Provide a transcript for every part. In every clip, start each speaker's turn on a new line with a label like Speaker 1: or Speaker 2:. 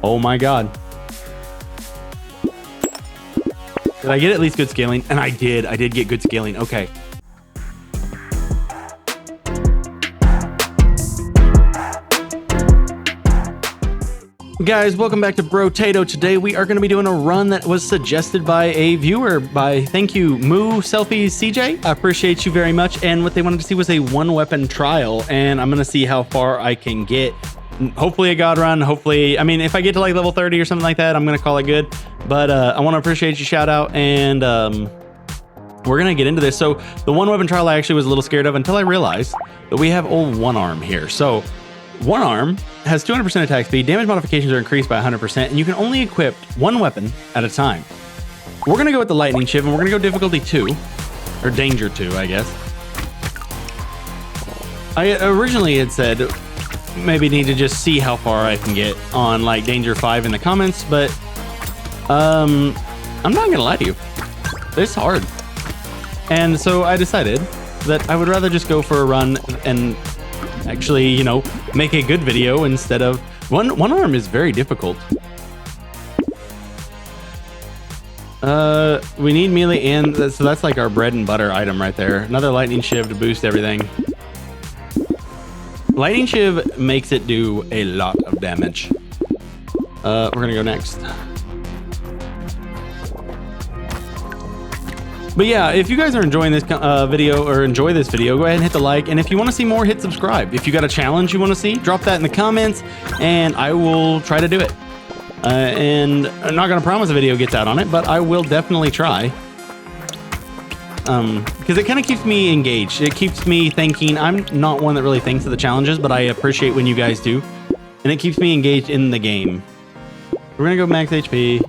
Speaker 1: Oh my god. Did I get at least good scaling? And I did get good scaling. Okay. Guys, welcome back to Brotato. Today we are going to be doing a run that was suggested by a viewer thank you, Moo Selfies CJ. I appreciate you very much. And what they wanted to see was a one weapon trial, and I'm going to see how far I can get. Hopefully a god run. Hopefully, I mean, if I get to like level 30 or something like that, I'm going to call it good. But I want to appreciate you, shout out, and we're going to get into this. So the one weapon trial I actually was a little scared of until I realized that we have old one arm here. So one arm has 200% attack speed, damage modifications are increased by 100%, and you can only equip one weapon at a time. We're going to go with the lightning shiv, and we're going to go difficulty 2, or danger 2, I guess. I originally had said maybe need to just see how far I can get on like danger 5 in the comments, but I'm not going to lie to you. It's hard. And so I decided that I would rather just go for a run and actually, you know, make a good video instead of one arm is very difficult. We need melee, and so that's like our bread and butter item right there. Another lightning shiv to boost everything. Lightning shiv makes it do a lot of damage. We're gonna go next. But yeah, if you guys are enjoying this video or enjoy this video, go ahead and hit the like. And if you want to see more, hit subscribe. If you got a challenge you want to see, drop that in the comments and I will try to do it. And I'm not going to promise a video gets out on it, but I will definitely try. Because it kind of keeps me engaged. It keeps me thinking. I'm not one that really thinks of the challenges, but I appreciate when you guys do. And it keeps me engaged in the game. We're going to go max HP.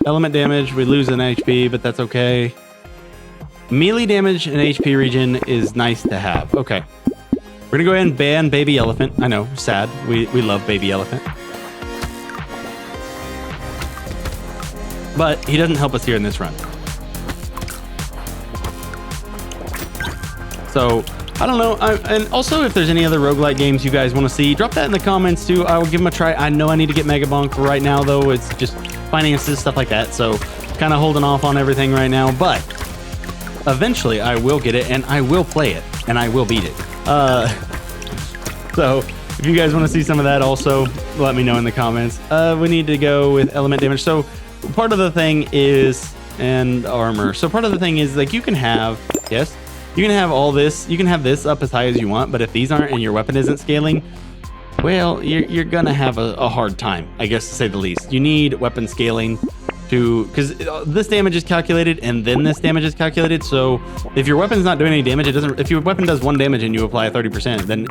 Speaker 1: Element damage, we lose an HP, but that's okay. Melee damage and HP regen is nice to have. Okay. We're gonna go ahead and ban Baby Elephant. I know, sad. We love Baby Elephant. But he doesn't help us here in this run. So, I don't know. And also, if there's any other roguelike games you guys want to see, drop that in the comments too. I will give them a try. I know I need to get Mega Bonk right now, though. It's just finances, stuff like that. So kind of holding off on everything right now, but eventually I will get it and I will play it and I will beat it. So if you guys want to see some of that also, let me know in the comments. We need to go with element damage. So part of the thing is, and armor. So part of the thing is like you can have, yes, you can have all this, you can have this up as high as you want, but if these aren't and your weapon isn't scaling, well, you're gonna have a hard time, I guess, to say the least. You need weapon scaling to, because this damage is calculated and then this damage is calculated. So if your weapon's not doing any damage, it doesn't. If your weapon does 1 damage and you apply 30%, then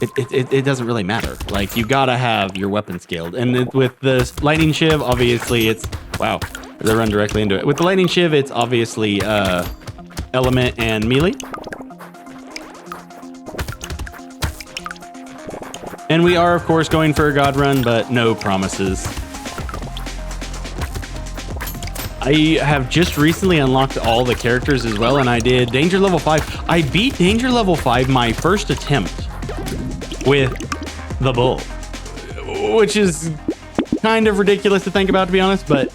Speaker 1: it doesn't really matter. Like you gotta have your weapon scaled. And with the lightning shiv, obviously it's wow. They run directly into it. With the lightning shiv, it's obviously element and melee. And we are, of course, going for a god run, but no promises. I have just recently unlocked all the characters as well, and I did Danger Level 5. I beat Danger Level 5 my first attempt with the bull, which is kind of ridiculous to think about, to be honest, but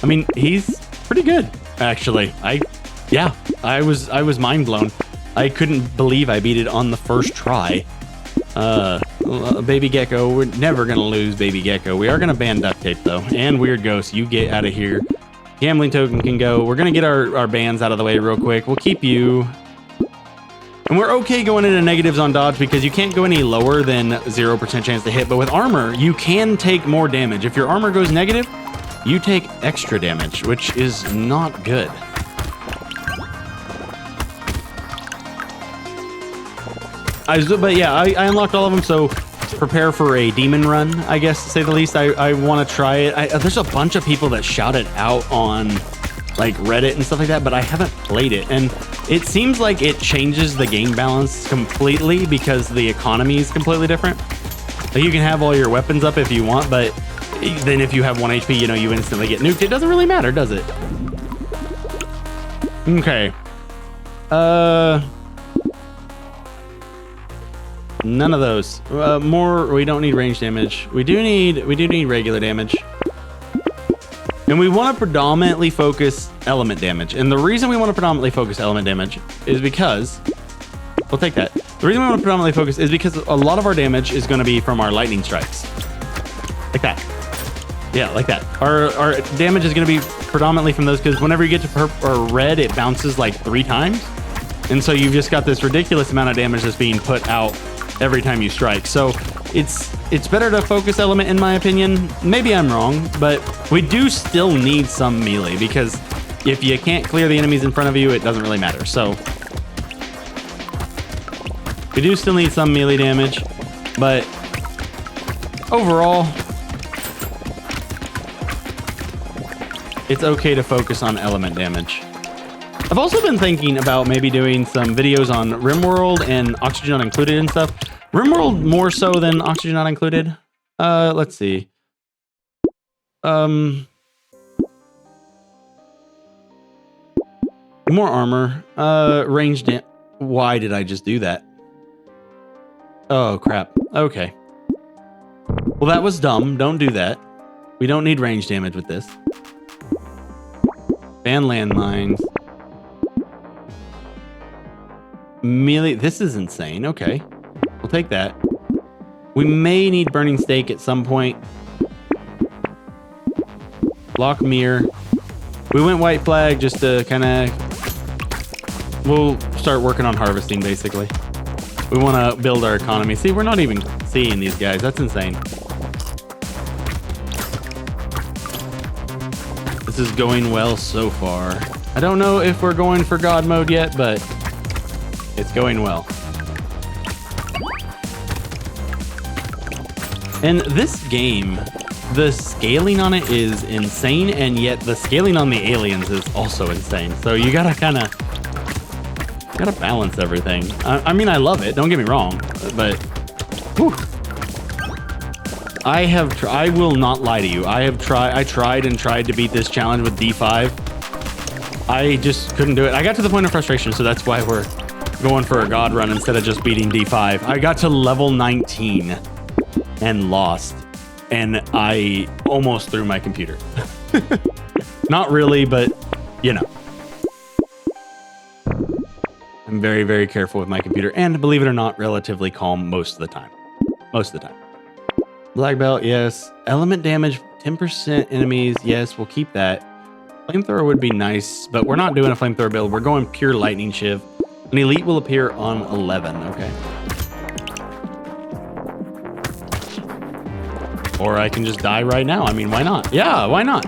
Speaker 1: I mean, he's pretty good, actually. I was mind blown. I couldn't believe I beat it on the first try. Baby Gecko, we're never gonna lose Baby Gecko. We are gonna ban duct tape though, and Weird Ghost, you get out of here. Gambling token can go. We're gonna get our bans out of the way real quick. We'll keep you, and we're okay going into negatives on dodge because you can't go any lower than 0% chance to hit. But with armor, you can take more damage. If your armor goes negative, you take extra damage, which is not good. But yeah, I unlocked all of them, so prepare for a demon run, I guess, to say the least. I want to try it. There's a bunch of people that shout it out on like Reddit and stuff like that, but I haven't played it. And it seems like it changes the game balance completely because the economy is completely different. Like you can have all your weapons up if you want, but then if you have 1 HP, you know, you instantly get nuked. It doesn't really matter, does it? Okay. None of those. More. We don't need range damage. We do need regular damage. And we want to predominantly focus element damage. And the reason we want to predominantly focus element damage is because we'll take that. The reason we want to predominantly focus is because a lot of our damage is going to be from our lightning strikes. Like that. Yeah, like that. Our damage is going to be predominantly from those because whenever you get to purple or red, it bounces like 3 times. And so you've just got this ridiculous amount of damage that's being put out every time you strike. So it's better to focus element in my opinion. Maybe I'm wrong, but we do still need some melee because if you can't clear the enemies in front of you, it doesn't really matter. So we do still need some melee damage, but overall, it's okay to focus on element damage. I've also been thinking about maybe doing some videos on RimWorld and Oxygen Not Included and stuff. RimWorld more so than Oxygen Not Included. Let's see. More armor. Range damage. Why did I just do that? Oh, crap. Okay. Well, that was dumb. Don't do that. We don't need range damage with this. Ban landmines. Melee. This is insane. Okay. We'll take that. We may need burning stake at some point. Block mirror. We went white flag just to kind of... We'll start working on harvesting, basically. We want to build our economy. See, we're not even seeing these guys. That's insane. This is going well so far. I don't know if we're going for God mode yet, but it's going well. And this game, the scaling on it is insane, and yet the scaling on the aliens is also insane. So you gotta balance everything. I mean, I love it. Don't get me wrong, but whew. I will not lie to you. I tried and tried to beat this challenge with D5. I just couldn't do it. I got to the point of frustration, so that's why we're going for a God run instead of just beating D5. I got to level 19 and lost, and I almost threw my computer. Not really, but you know. I'm very, very careful with my computer, and believe it or not, relatively calm most of the time. Most of the time. Black belt, yes. Element damage, 10% enemies, yes, we'll keep that. Flamethrower would be nice, but we're not doing a flamethrower build. We're going pure lightning shiv. An elite will appear on 11, okay. Or I can just die right now. I mean, why not? Yeah, why not?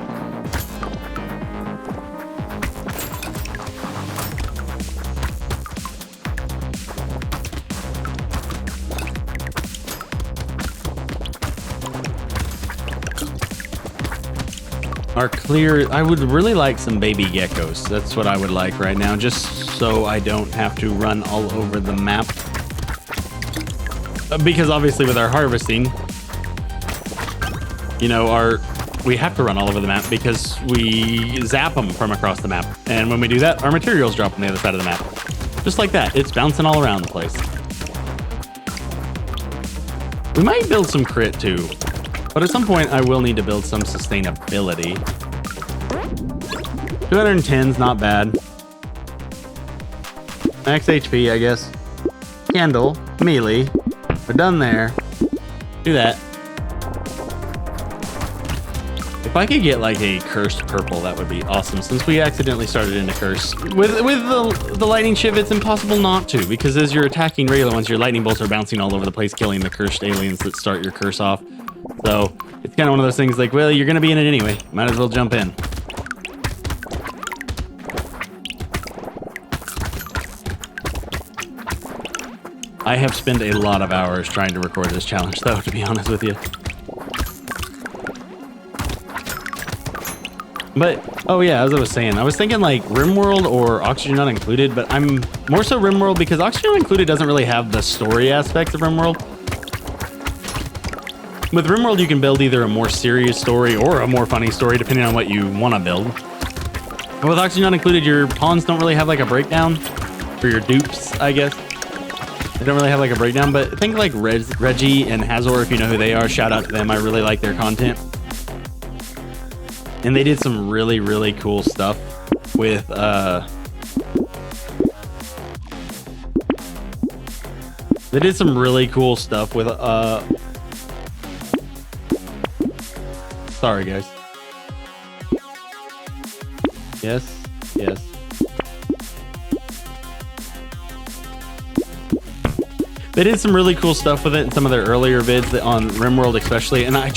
Speaker 1: Are clear. I would really like some baby geckos. That's what I would like right now, just so I don't have to run all over the map. Because obviously with our harvesting, you know, we have to run all over the map because we zap them from across the map. And when we do that, our materials drop on the other side of the map. Just like that. It's bouncing all around the place. We might build some crit too. But at some point, I will need to build some sustainability. 210's not bad. Max HP, I guess. Candle, melee. We're done there. Do that. If I could get like a cursed purple, that would be awesome. Since we accidentally started into curse. With the lightning shiv, it's impossible not to, because as you're attacking regular ones, your lightning bolts are bouncing all over the place, killing the cursed aliens that start your curse off. So it's kind of one of those things like, well, you're going to be in it anyway. Might as well jump in. I have spent a lot of hours trying to record this challenge, though, to be honest with you. But, oh yeah, as I was saying, I was thinking like RimWorld or Oxygen Not Included, but I'm more so RimWorld because Oxygen Not Included doesn't really have the story aspects of RimWorld. With RimWorld, you can build either a more serious story or a more funny story, depending on what you want to build. But with Oxygen Not Included, your pawns don't really have like a breakdown for your dupes, I guess. I don't really have like a breakdown, but think like Reggie and Hazor, if you know who they are, shout out to them. I really like their content. And they did some really, really cool stuff with they did some really cool stuff with sorry guys. Yes, yes. They did some really cool stuff with it in some of their earlier vids on RimWorld especially, and I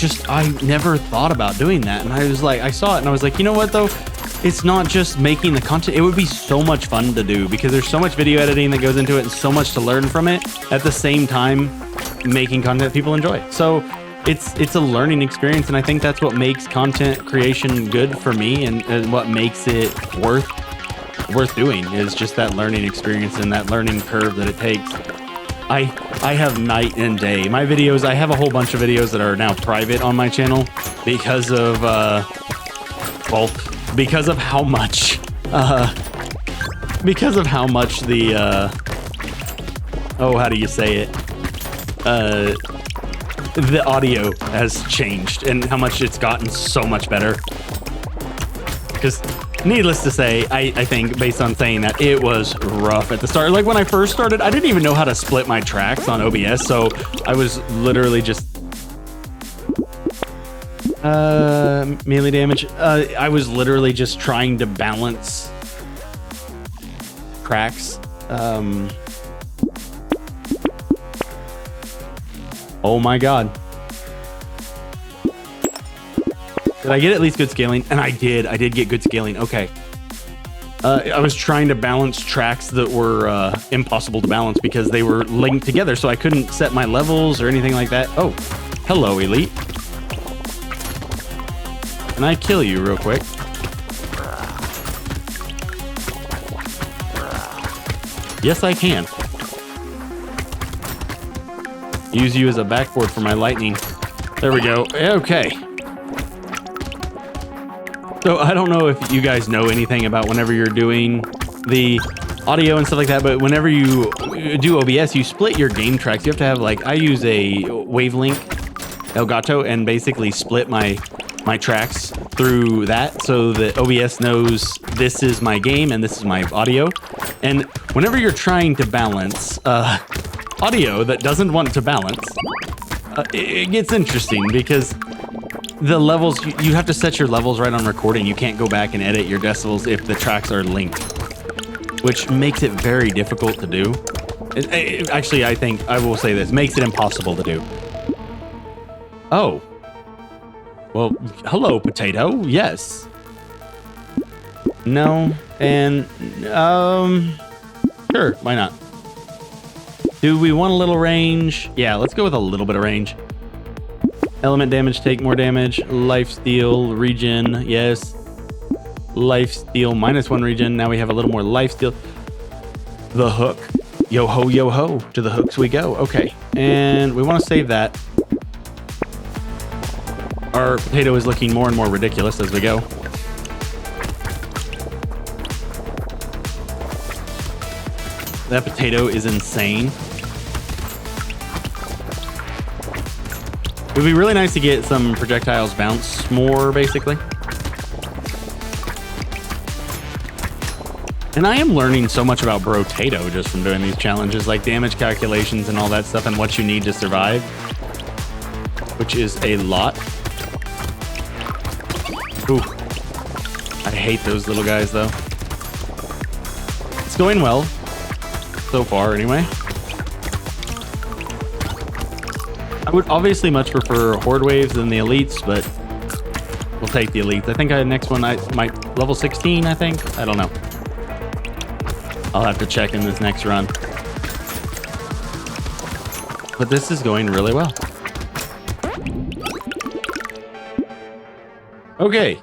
Speaker 1: never thought about doing that. And I was like, I saw it and I was like, you know what though? It's not just making the content. It would be so much fun to do because there's so much video editing that goes into it and so much to learn from it. At the same time, making content people enjoy. So it's a learning experience, and I think that's what makes content creation good for me, and what makes it worth doing is just that learning experience and that learning curve that it takes. I have night and day. My videos, I have a whole bunch of videos that are now private on my channel because of because of how much the how do you say it? The audio has changed and how much it's gotten so much better. Because needless to say, I think based on saying that, it was rough at the start. Like when I first started, I didn't even know how to split my tracks on OBS, so I was literally just melee damage. I was literally just trying to balance tracks. Oh my god. Did I get at least good scaling? And I did get good scaling. Okay. I was trying to balance tracks that were impossible to balance because they were linked together, so I couldn't set my levels or anything like that. Oh, hello, Elite. Can I kill you real quick? Yes, I can. Use you as a backboard for my lightning. There we go. Okay. So I don't know if you guys know anything about whenever you're doing the audio and stuff like that, but whenever you do OBS, you split your game tracks. You have to have like, I use a Wavelink Elgato and basically split my tracks through that so that OBS knows this is my game and this is my audio. And whenever you're trying to balance audio that doesn't want to balance, it gets interesting because the levels, you have to set your levels right on recording. You can't go back and edit your decibels if the tracks are linked, which makes it very difficult to do. Actually, I think I will say this, makes it impossible to do. Oh. Well, hello, Potato. Yes. No. And, sure, why not? Do we want a little range? Yeah, let's go with a little bit of range. Element damage, take more damage. Lifesteal, regen, yes. Lifesteal, -1 regen. Now we have a little more lifesteal. The hook. Yo ho, yo ho. To the hooks we go. Okay. And we want to save that. Our potato is looking more and more ridiculous as we go. That potato is insane. It would be really nice to get some projectiles bounce more, basically. And I am learning so much about Brotato just from doing these challenges, like damage calculations and all that stuff and what you need to survive, which is a lot. Ooh. I hate those little guys, though. It's going well. So far, anyway. I would obviously much prefer Horde Waves than the Elites, but we'll take the Elites. I think next one, my level 16, I think? I don't know. I'll have to check in this next run. But this is going really well. Okay.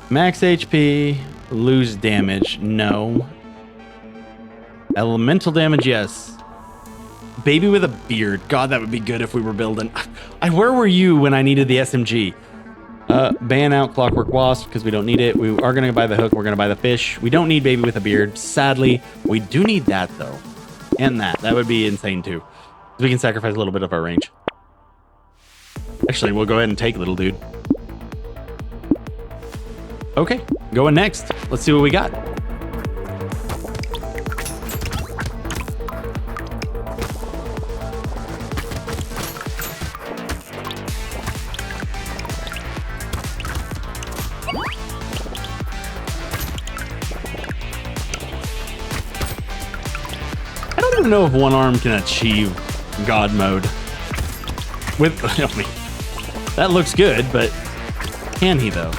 Speaker 1: Max HP, lose damage, no. Elemental damage, yes. Baby with a beard. God, that would be good if we were building. Where were you when I needed the SMG? Ban out Clockwork Wasp because we don't need it. We are going to buy the hook. We're going to buy the fish. We don't need baby with a beard. Sadly, we do need that, though. And that would be insane too. We can sacrifice a little bit of our range. Actually, we'll go ahead and take little dude. Okay, going next. Let's see what we got. I don't even know if one arm can achieve God mode. With, I mean, that looks good, but can he though?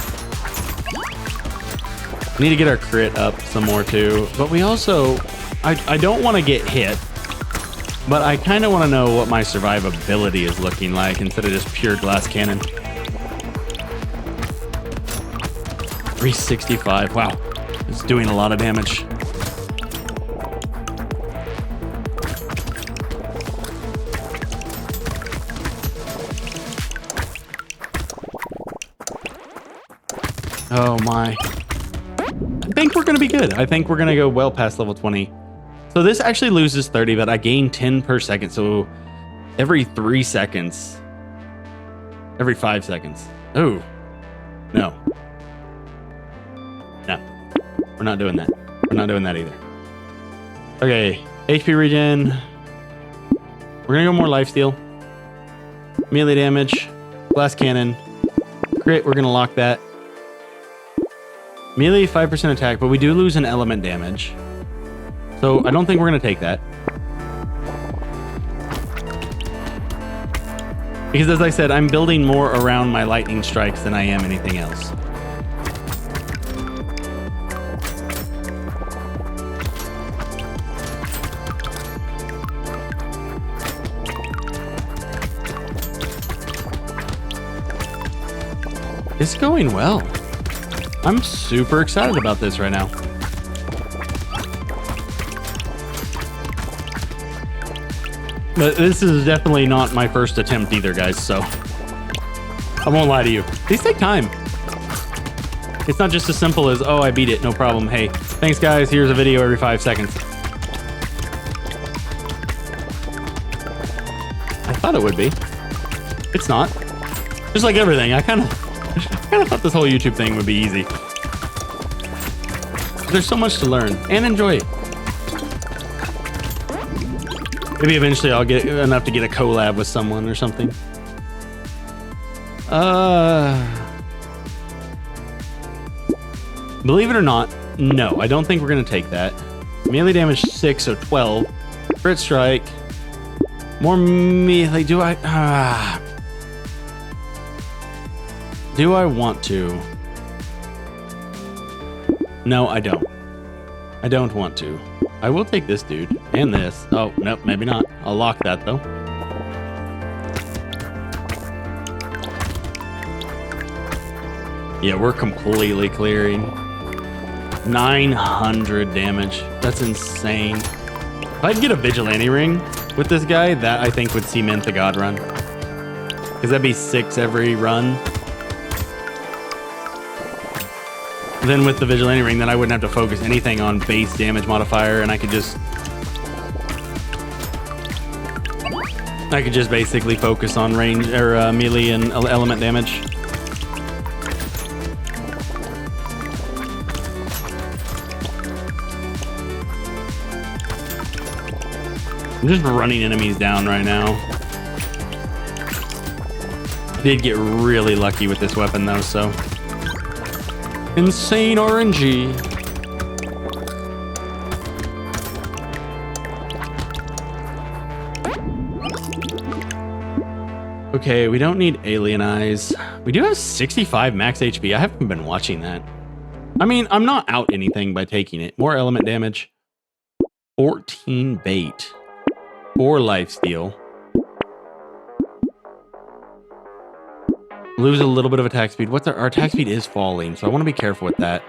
Speaker 1: We need to get our crit up some more too. But we also, I don't want to get hit, but I kind of want to know what my survivability is looking like instead of just pure glass cannon. 365, wow. It's doing a lot of damage. Oh my. I think we're going to be good. I think we're going to go well past level 20. So this actually loses 30, but I gain 10 per second. So every 3 seconds, every 5 seconds. Oh, no. No, we're not doing that. We're not doing that either. Okay, HP regen. We're going to go more lifesteal. Melee damage, glass cannon, crit. We're going to lock that. Melee 5% attack, but we do lose an element damage. So I don't think we're going to take that. Because as I said, I'm building more around my lightning strikes than I am anything else. It's going well. I'm super excited about this right now. But this is definitely not my first attempt either, guys, so I won't lie to you. These take time. It's not just as simple as, oh, I beat it, no problem. Hey, thanks, guys. Here's a video every 5 seconds. I thought it would be. It's not. Just like everything, I kind of thought this whole YouTube thing would be easy. There's so much to learn and enjoy. Maybe eventually I'll get enough to get a collab with someone or something. Believe it or not, no, I don't think we're going to take that. Melee damage 6, so 12. Crit strike. More melee. Do I want to? No, I don't. I don't want to. I will take this dude and this. Oh, nope, maybe not. I'll lock that though. Yeah, we're completely clearing. 900 damage. That's insane. If I could get a vigilante ring with this guy, that I think would cement the God run. Because that'd be 6 every run. Then with the vigilante ring, then I wouldn't have to focus anything on base damage modifier, and I could just basically focus on range or melee and element damage. I'm just running enemies down right now. I did get really lucky with this weapon though, so. Insane RNG. Okay, we don't need alien eyes. We do have 65 max HP. I haven't been watching that. I mean, I'm not out anything by taking it. More element damage. 14 bait. 4 lifesteal. Lose a little bit of attack speed. What's our attack speed is falling, so I want to be careful with that.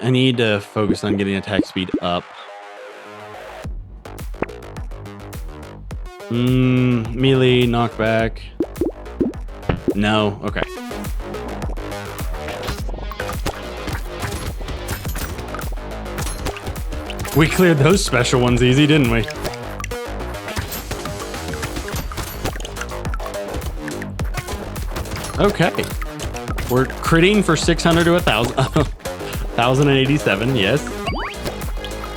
Speaker 1: I need to focus on getting attack speed up. Melee, knockback. No, okay. We cleared those special ones easy, didn't we? Okay. We're critting for 600 to 1,000. 1,087, yes.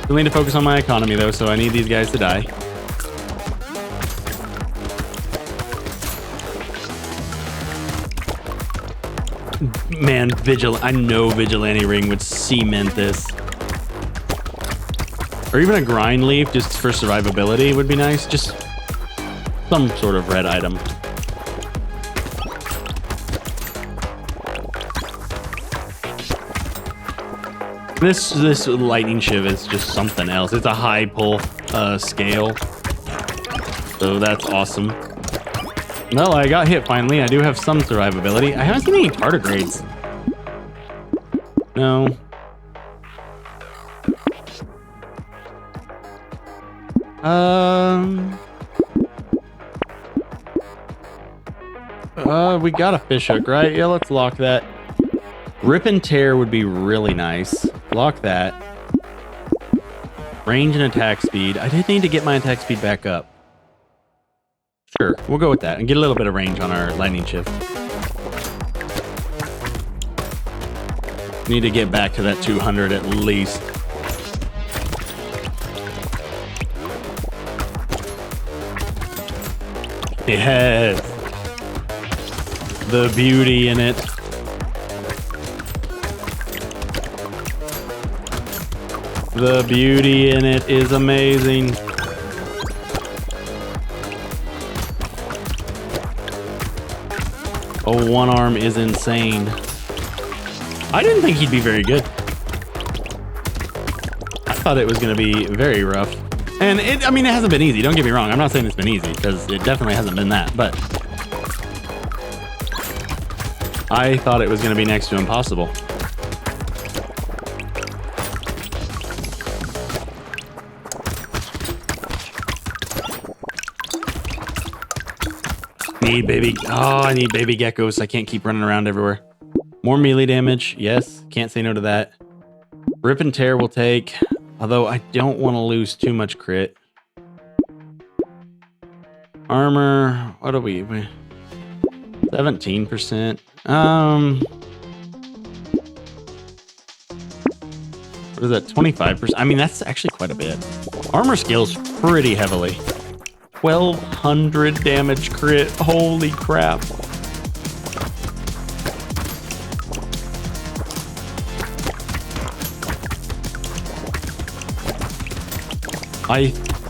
Speaker 1: Still need to focus on my economy, though, so I need these guys to die. Man, I know Vigilante Ring would cement this. Or even a grind leaf, just for survivability, would be nice. Just some sort of red item. This lightning shiv is just something else. It's a high pull scale, so that's awesome. Well, I got hit finally. I do have some survivability. I haven't seen any tardigrades. No. We got a fish hook, right? Yeah, let's lock that. Rip and tear would be really nice. Lock that. Range and attack speed. I did need to get my attack speed back up. Sure, we'll go with that and get a little bit of range on our lightning shift. Need to get back to that 200 at least. Yes. The beauty in it. The beauty in it is amazing. Oh, one arm is insane. I didn't think he'd be very good. I thought it was going to be very rough. And I mean, it hasn't been easy. Don't get me wrong. I'm not saying it's been easy because it definitely hasn't been that, but I thought it was going to be next to impossible. I need baby geckos. I can't keep running around everywhere. More melee damage. Yes. Can't say no to that. Rip and tear will take. Although I don't want to lose too much crit. Armor. What are we? 17%. What is that? 25%. I mean, that's actually quite a bit. Armor scales pretty heavily. 1,200 damage crit. Holy crap.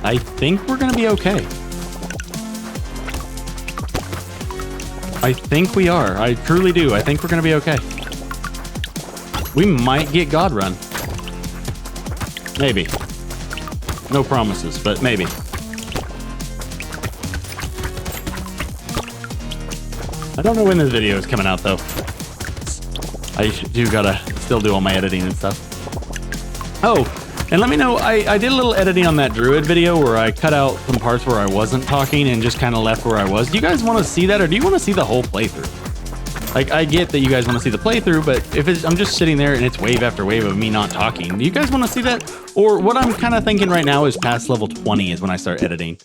Speaker 1: I think we're gonna be okay. I think we are. I truly do. I think we're gonna be okay. We might get God Run. Maybe. No promises, but maybe. I don't know when this video is coming out, though. I do gotta still do all my editing and stuff. Oh, and let me know, I did a little editing on that Druid video where I cut out some parts where I wasn't talking and just kind of left where I was. Do you guys want to see that, or do you want to see the whole playthrough? Like, I get that you guys want to see the playthrough, but if I'm just sitting there and it's wave after wave of me not talking, do you guys want to see that? Or what I'm kind of thinking right now is past level 20 is when I start editing.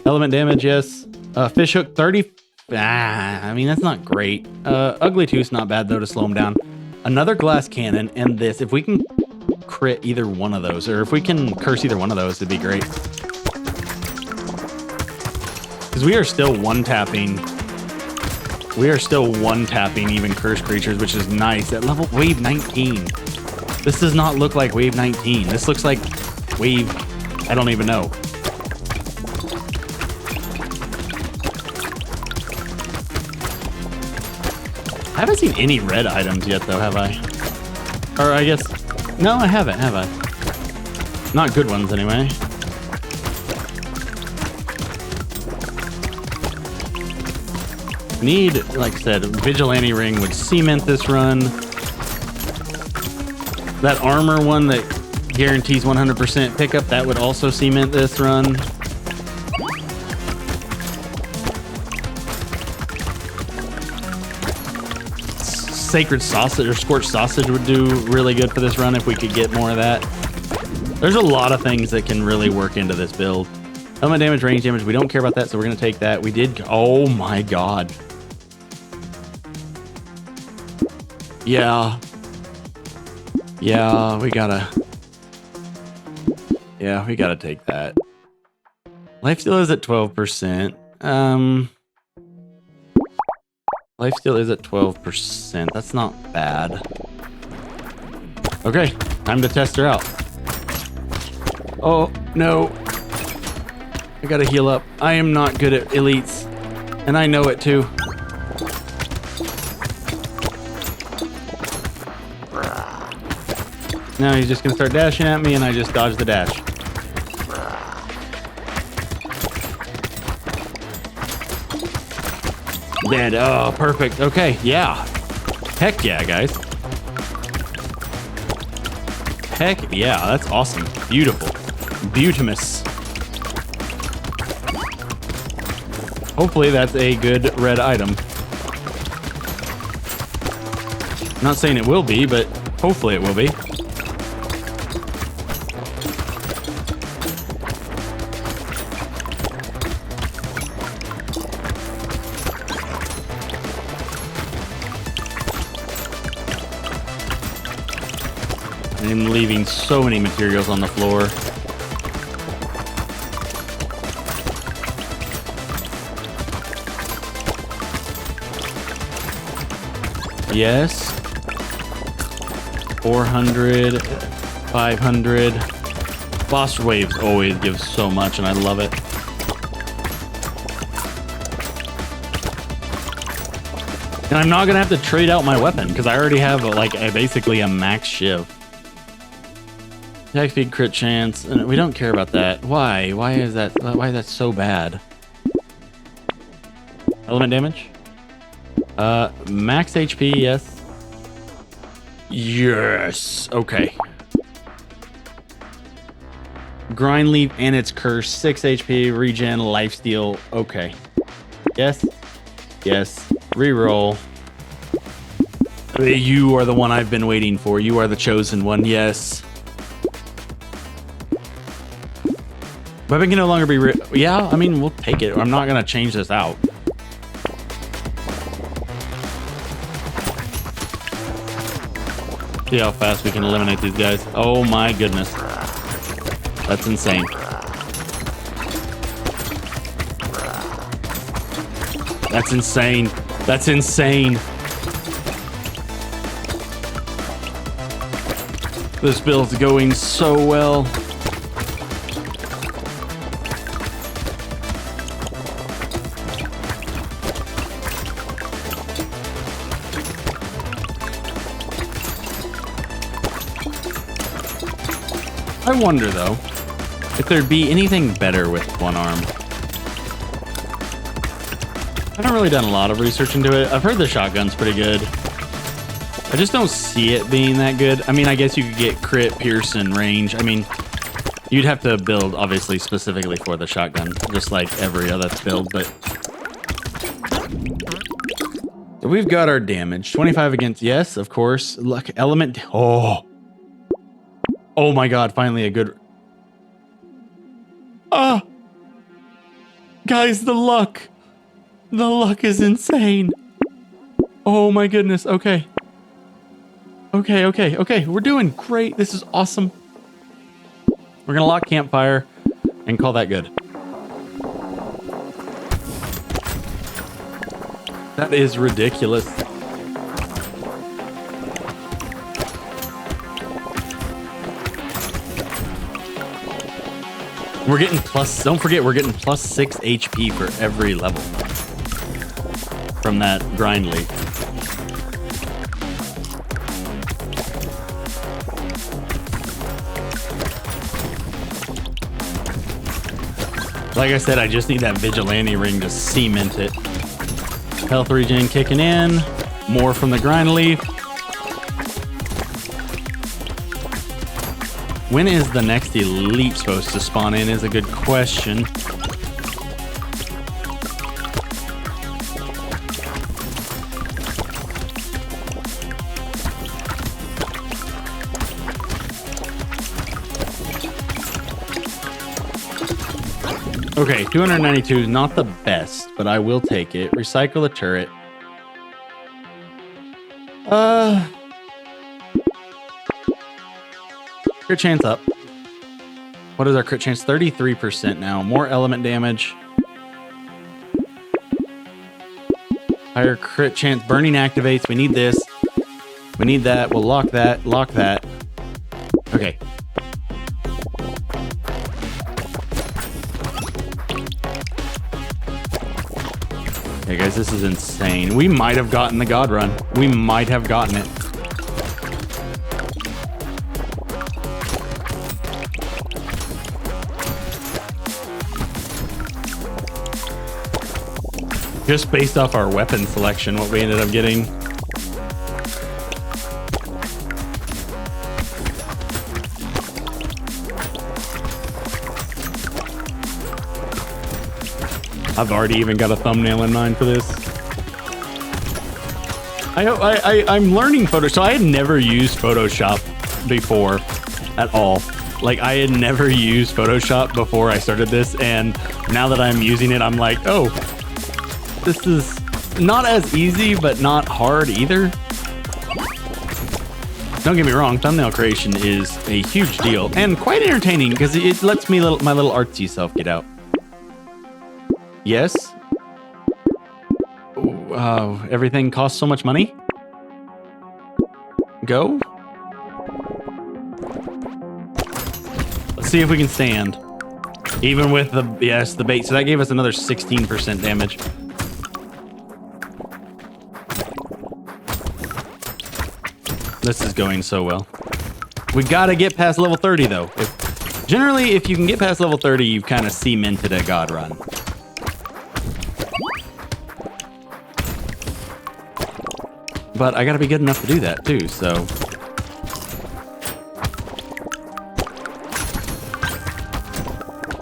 Speaker 1: Element damage, yes. Fish hook, 30. I mean, that's not great. Ugly Tooth's not bad, though, to slow him down. Another glass cannon, and this. If we can crit either one of those, or if we can curse either one of those, it'd be great. Because we are still one-tapping. We are still one-tapping even cursed creatures, which is nice. At level wave 19. This does not look like wave 19. This looks like wave... I don't even know. I haven't seen any red items yet, though, have I? Or I guess... No, I haven't, have I? Not good ones, anyway. Need, like I said, Vigilante Ring would cement this run. That armor one that guarantees 100% pickup, that would also cement this run. Sacred Sausage or Scorched Sausage would do really good for this run if we could get more of that. There's a lot of things that can really work into this build. Element damage, range damage, we don't care about that, so we're going to take that. We did... Oh my god. Yeah. Yeah, we gotta... Yeah, we gotta take that. Lifesteal is at 12%. Lifesteal is at 12%. That's not bad. Okay, time to test her out. Oh, no. I gotta heal up. I am not good at elites, and I know it too. Now he's just gonna start dashing at me, and I just dodge the dash. Dead. Oh, perfect. Okay, yeah. Heck yeah, guys. Heck yeah, that's awesome. Beautiful. Beautimous. Hopefully that's a good red item. I'm not saying it will be, but hopefully it will be. I'm leaving so many materials on the floor. Yes. 400, 500. Boss waves always give so much, and I love it. And I'm not gonna have to trade out my weapon because I already have basically a max shiv. Attack speed, crit chance, and we don't care about that. Why? Why is that? Why is that so bad? Element damage. Max HP, yes. Yes. Okay. Grind leaf and its curse, 6 HP, regen, lifesteal. Okay. Yes. Yes. Reroll. You are the one I've been waiting for. You are the chosen one. Yes. Weapon can no longer be yeah, I mean, we'll take it. I'm not gonna change this out. See how fast we can eliminate these guys. Oh my goodness. That's insane. That's insane. That's insane. This build's going so well. I wonder, though, if there'd be anything better with one arm. I haven't really done a lot of research into it. I've heard the shotgun's pretty good. I just don't see it being that good. I mean, I guess you could get crit, pierce, and range. I mean, you'd have to build, obviously, specifically for the shotgun, just like every other build, but... So we've got our damage. 25 against, yes, of course. Luck, element, oh... Oh my god, finally a good... Ah! Guys, the luck! The luck is insane! Oh my goodness, okay. Okay, we're doing great. This is awesome. We're gonna lock campfire and call that good. That is ridiculous. We're getting plus, don't forget, we're getting plus 6 HP for every level from that grind leaf. Like I said, I just need that vigilante ring to cement it. Health regen kicking in. More from the grind leaf. When is the next elite supposed to spawn in is a good question. Okay, 292 is not the best, but I will take it. Recycle the turret. Crit chance up. What is our crit chance? 33% now. More element damage. Higher crit chance. Burning activates. We need this. We need that. We'll lock that. Lock that. Okay. Hey guys, this is insane. We might have gotten the God Run. We might have gotten it. Just based off our weapon selection, what we ended up getting. I've already even got a thumbnail in mind for this. I'm learning Photoshop. So I had never used Photoshop before at all. Like I had never used Photoshop before I started this. And now that I'm using it, I'm like, oh, this is not as easy, but not hard either. Don't get me wrong, thumbnail creation is a huge deal and quite entertaining because it lets me my little artsy self get out. Yes. Everything costs so much money. Go. Let's see if we can stand. Even with the, yes, the bait. So that gave us another 16% damage. This is going so well. We gotta get past level 30 though. Generally, if you can get past level 30, you've kind of cemented a God Run. But I gotta be good enough to do that too, so.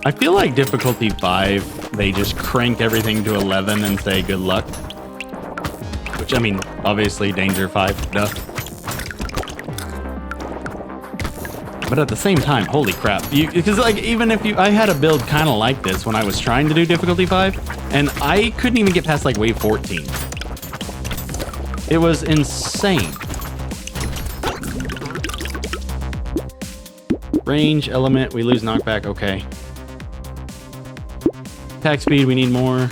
Speaker 1: I feel like difficulty 5, they just crank everything to 11 and say good luck. Which, I mean, obviously danger 5, duh. But at the same time, holy crap. Because like, even if I had a build kind of like this when I was trying to do difficulty 5, and I couldn't even get past like wave 14. It was insane. Range, element, we lose knockback, okay. Attack speed, we need more.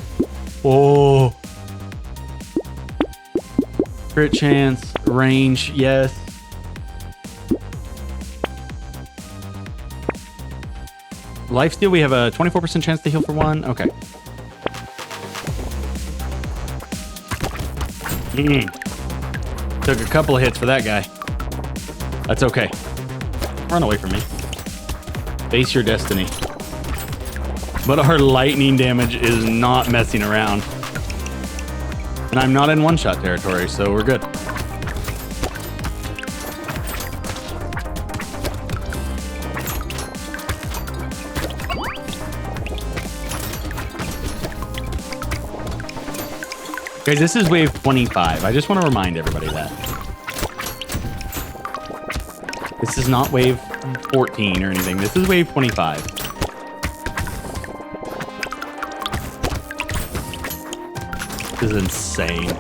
Speaker 1: Oh. Crit chance, range, yes. Lifesteal, we have a 24% chance to heal for 1. Okay. Took a couple of hits for that guy. That's okay. Run away from me. Face your destiny. But our lightning damage is not messing around. And I'm not in one-shot territory, so we're good. Guys, this is wave 25. I just want to remind everybody that. This is not wave 14 or anything. This is wave 25. This is insane.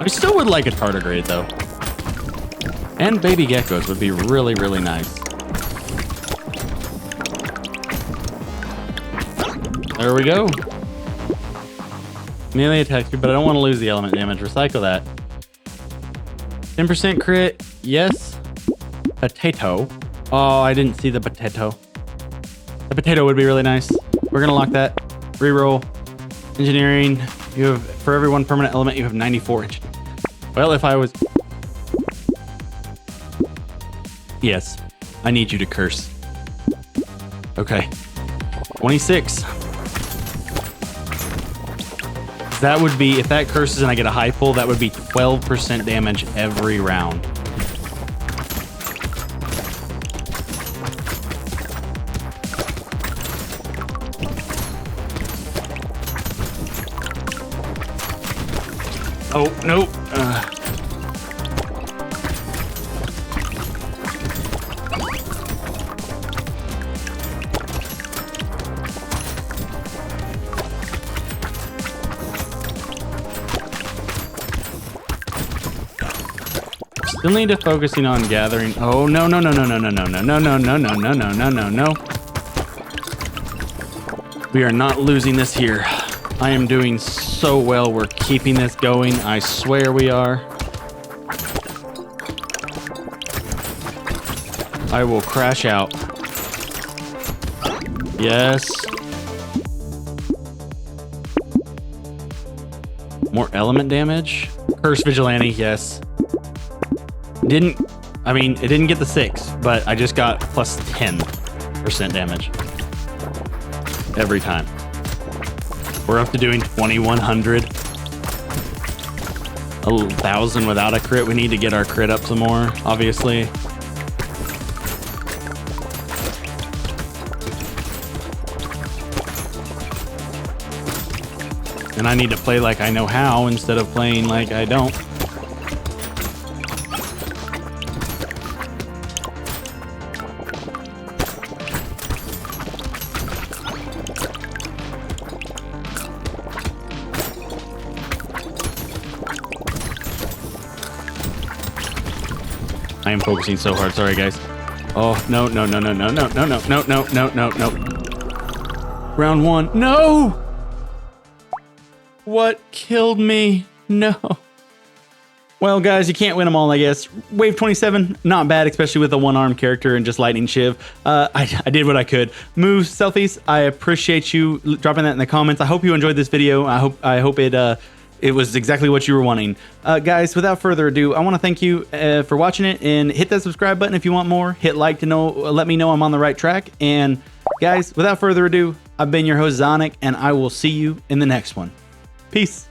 Speaker 1: I still would like a tardigrade though. And baby geckos would be really, really nice. There we go. Melee attack speed, but I don't want to lose the element damage. Recycle that. 10% crit. Yes. Potato. Oh, I didn't see the potato. The potato would be really nice. We're going to lock that. Reroll. Engineering. You have, for every one permanent element, you have 94 inch. Well, if I was... Yes. I need you to curse. Okay. 26. That would be, if that curses and I get a high pull, that would be 12% damage every round. Oh, nope. Still need to focusing on gathering. Oh, no, no, no, no, no, no, no, no, no, no, no, no, no, no, no, no, no. We are not losing this here. I am doing so well. We're keeping this going. I swear we are. I will crash out. Yes. More element damage. Curse Vigilante, yes. It didn't get the 6, but I just got plus 10% damage. Every time. We're up to doing 2,100. 1,000 without a crit. We need to get our crit up some more, obviously. And I need to play like I know how instead of playing like I don't. I am focusing so hard. Sorry, guys. Oh, no, no, no, no, no, no, no, no, no, no, no, no, no. Round 1. No! What killed me? No. Well, guys, you can't win them all, I guess. Wave 27, not bad, especially with a one-armed character and just lightning shiv. I did what I could. Moves, selfies, I appreciate you dropping that in the comments. I hope you enjoyed this video. I hope it was exactly what you were wanting. Guys, without further ado, I want to thank you for watching it, and hit that subscribe button if you want more. Hit like to let me know I'm on the right track. And guys, without further ado, I've been your host, Zonic, and I will see you in the next one. Peace.